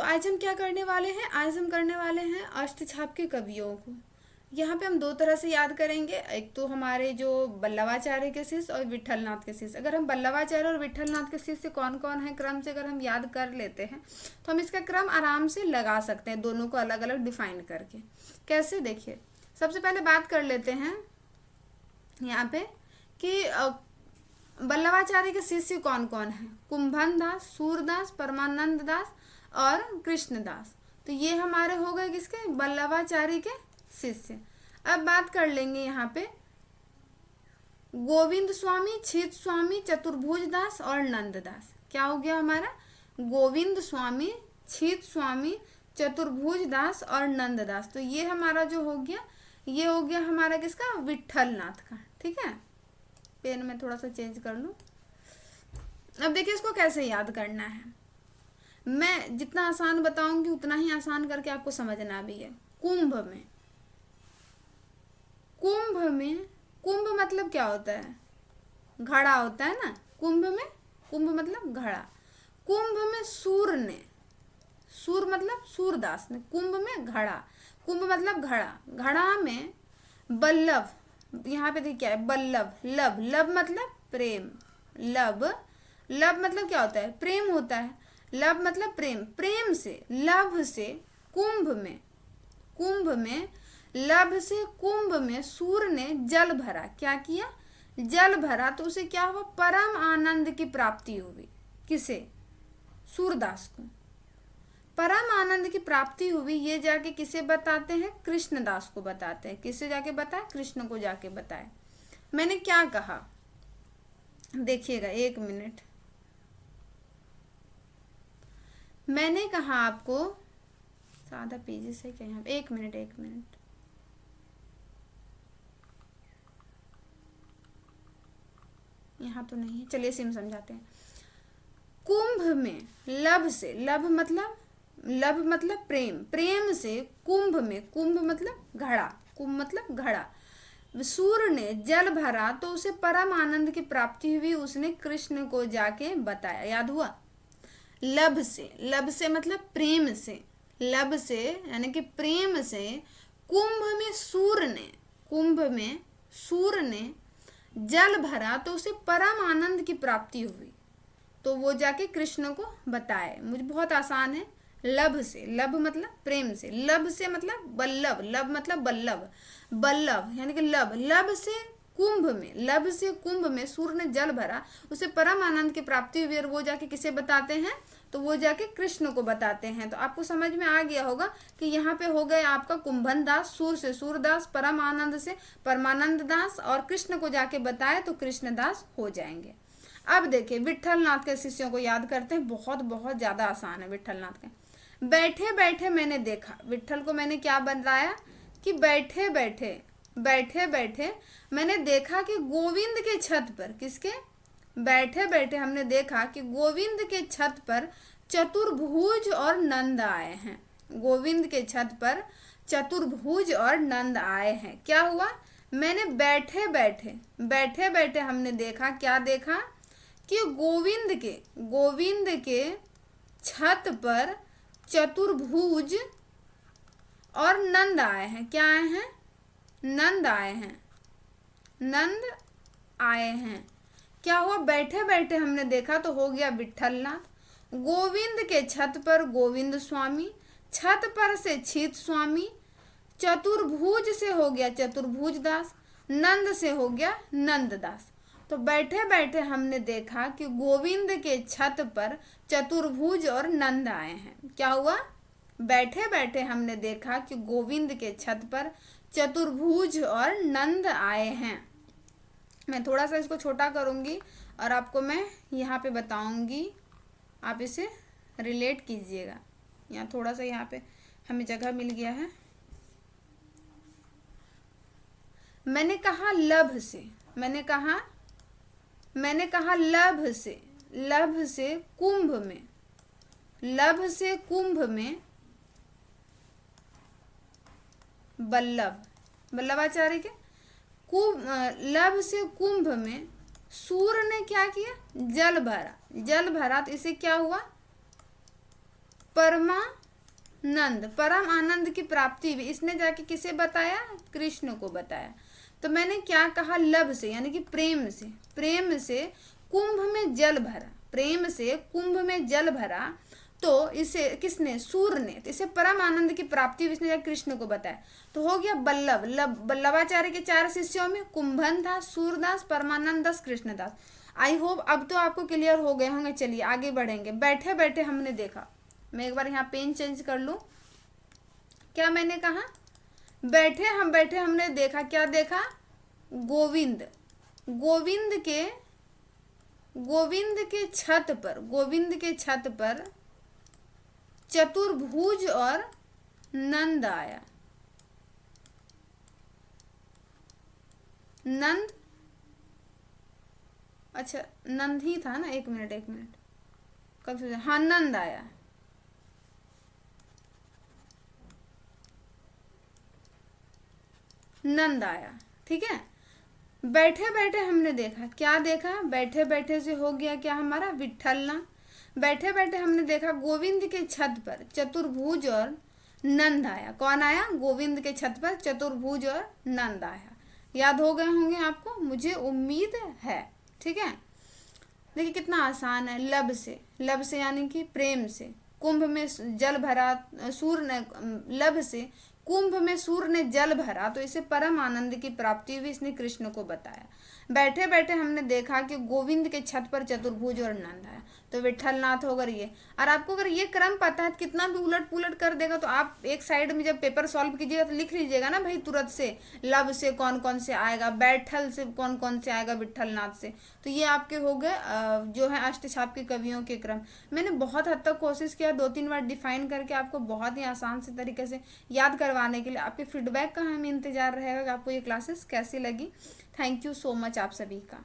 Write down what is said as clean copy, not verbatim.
आज हम क्या करने वाले हैं, आज हम करने वाले हैं अष्टछाप के कवियों को। यहाँ पे हम दो तरह से याद करेंगे, एक तो हमारे जो बल्लभाचार्य के शिष्य और विट्ठलनाथ के शिष्य। अगर हम बल्लभाचार्य और विट्ठलनाथ के शिष्य कौन कौन है क्रम से अगर हम याद कर लेते हैं तो हम इसका क्रम आराम से लगा सकते हैं, दोनों को अलग अलग डिफाइन करके। कैसे, देखिए सबसे पहले बात कर लेते हैं यहाँ पे कि बल्लभाचार्य के शिष्य कौन कौन है। कुंभन दास, सूरदास, परमानंद दास और कृष्णदास। तो ये हमारे हो गए किसके, बल्लभाचार्य के शिष्य। अब बात कर लेंगे यहाँ पे गोविंद स्वामी, छीत स्वामी, चतुर्भुज दास और नंददास। क्या हो गया हमारा, गोविंद स्वामी, छीत स्वामी, चतुर्भुज दास और नंददास। तो ये हमारा जो हो गया, ये हो गया हमारा किसका, विट्ठलनाथ का। ठीक है, पेन में थोड़ा सा चेंज कर लूं। अब देखिए इसको कैसे याद करना है, मैं जितना आसान बताऊंगी उतना ही आसान करके आपको समझना भी है। कुंभ में, कुंभ में, कुंभ मतलब क्या होता है, घड़ा होता है ना कुंभ में, कुंभ मतलब घड़ा। कुंभ में सूर ने, सूर मतलब सूरदास ने, कुंभ में घड़ा, कुंभ मतलब घड़ा, घड़ा में बल्लभ, यहाँ पे देखिए क्या है, बल्लभ, लब, लब मतलब प्रेम, लब, लब मतलब क्या होता है, प्रेम होता है, लब मतलब प्रेम, प्रेम से, लभ से कुंभ में, कुंभ में, लभ से कुंभ में सूर ने जल भरा। क्या किया, जल भरा, तो उसे क्या हुआ, परम आनंद की प्राप्ति हुई। किसे, सूरदास को परम आनंद की प्राप्ति हुई। ये जाके किसे बताते हैं, कृष्णदास को बताते हैं। किसे जाके बताए, कृष्ण को जाके बताए। मैंने क्या कहा, देखिएगा एक मिनट, मैंने कहा आपको, सादा पेजेस है क्या यहाँ पे, एक मिनट एक मिनट, यहाँ तो नहीं है, चलिए सिम समझाते हैं। कुंभ में लभ से, लभ मतलब, लभ मतलब प्रेम, प्रेम से कुंभ में, कुंभ मतलब घड़ा, कुंभ मतलब घड़ा, सूर ने जल भरा तो उसे परम आनंद की प्राप्ति हुई, उसने कृष्ण को जाके बताया। याद हुआ, लब से, लब से मतलब प्रेम से, लब से यानी कि प्रेम से कुंभ में सूर ने, कुंभ में सूर ने जल भरा तो उसे परम आनंद की प्राप्ति हुई, तो वो जाके कृष्ण को बताए। मुझे बहुत आसान है, लब से, लब मतलब प्रेम से, लब से मतलब बल्लभ, लब मतलब बल्लभ, बल्लभ यानी कि लब, लब से कुंभ में, लब से कुंभ में सूर ने जल भरा, उसे परम आनंद की प्राप्ति हुई, और वो जाके किसे बताते हैं, तो वो जाके कृष्ण को बताते हैं। तो आपको समझ में आ गया होगा कि यहाँ पे हो गए आपका कुंभन दास, सूर से सूरदास, परम आनंद से परमानंद दास, और कृष्ण को जाके बताए तो कृष्णदास हो जाएंगे। अब देखिए विट्ठलनाथ के शिष्यों को याद करते हैं, बहुत बहुत ज्यादा आसान है विट्ठलनाथ के। बैठे बैठे मैंने देखा, विट्ठल को मैंने क्या बताया कि बैठे बैठे, बैठे बैठे मैंने देखा कि गोविंद के छत पर, किसके, बैठे बैठे हमने देखा कि गोविंद के छत पर चतुर्भुज और नंद आए हैं। गोविंद के छत पर चतुर्भुज और नंद आए हैं। क्या हुआ, मैंने बैठे बैठे, बैठे बैठे हमने देखा, क्या देखा कि गोविंद के छत पर चतुर्भुज और नंद आए हैं। क्या आए हैं, नंद आए हैं, नंद आए हैं। क्या हुआ, बैठे बैठे हमने देखा तो हो गया विट्ठलनाथ। गोविंद के छत पर गोविंद स्वामी, छत पर से छीत स्वामी, चतुर्भुज से हो गया चतुर्भुज दास, नंद से हो गया नंददास। तो बैठे बैठे हमने देखा कि गोविंद के छत पर चतुर्भुज और नंद आए हैं। क्या हुआ, बैठे बैठे हमने देखा कि गोविंद के छत पर चतुर्भुज और नंद आए हैं। मैं थोड़ा सा इसको छोटा करूंगी और आपको मैं यहाँ पे बताऊंगी, आप इसे रिलेट कीजिएगा। यहाँ थोड़ा सा यहाँ पे हमें जगह मिल गया है। मैंने कहा लभ से, मैंने कहा लभ से, लभ से कुंभ में, लभ से कुंभ में बल्लभ, बल्लभाचार्य के लभ से कुंभ में सूर ने क्या किया, जल भरा, जल भरा, तो इसे क्या हुआ, परमानंद, परम आनंद की प्राप्ति भी इसने जाके किसे बताया, कृष्ण को बताया। तो मैंने क्या कहा, लब से यानी कि प्रेम से, प्रेम से कुंभ में जल भरा, प्रेम से कुंभ में जल भरा, तो इसे किसने, सूर ने, तो इसे परम आनंद की प्राप्ति इसने जाके कृष्ण को बताया। तो हो गया बल्लभ, बल्लभाचार्य के 4 शिष्यों में कुंभन दास, सूरदास, परमानंद दास, कृष्णदास। आई होप अब तो आपको क्लियर हो गए होंगे। चलिए आगे बढ़ेंगे। बैठे बैठे हमने देखा, मैं एक बार यहाँ पेन चेंज कर लूँ। क्या मैंने कहा, बैठे हमने देखा, क्या देखा, गोविंद, गोविंद के छत पर, गोविंद के छत पर चतुर्भुज और नंद आया। नंद, अच्छा नंद ही था ना, एक मिनट कब से, हाँ नंद आया। नंद आया, ठीक है। बैठे बैठे हमने देखा, क्या देखा, बैठे बैठे से हो गया क्या हमारा, विठलना। बैठे बैठे हमने देखा गोविंद के छत पर चतुर्भुज और नंद आया। कौन आया, गोविंद के छत पर चतुर्भुज और नंद आया। याद हो गए होंगे आपको, मुझे उम्मीद है, ठीक है। देखिए कितना आसान है। लब से यानी कि प्रेम से, कुंभ में जल भरा, सूर्य ने, लब से कुंभ में सूर्य ने जल भरा, तो इसे परम आनंद की प्राप्ति हुई, इसने कृष्ण को बताया। बैठे बैठे हमने देखा कि गोविंद के छत पर चतुर्भुज और नंद है, तो विठलनाथ होगा ये। और आपको अगर ये क्रम पता है, कितना भी उलट पुलट कर देगा, तो आप एक साइड में जब पेपर सॉल्व कीजिएगा तो लिख लीजिएगा ना भाई तुरंत से, लब से कौन कौन से आएगा, बैठल से कौन कौन से आएगा, विठलनाथ से। तो ये आपके हो गए जो है अष्टछाप के कवियों के क्रम। मैंने बहुत हद तक कोशिश किया 2-3 बार डिफाइन करके आपको बहुत ही आसान से तरीके से याद करवाने के लिए। आपके फीडबैक का हमें इंतजार रहेगा कि आपको ये क्लासेस कैसी लगी। थैंक यू सो मच आप सभी का।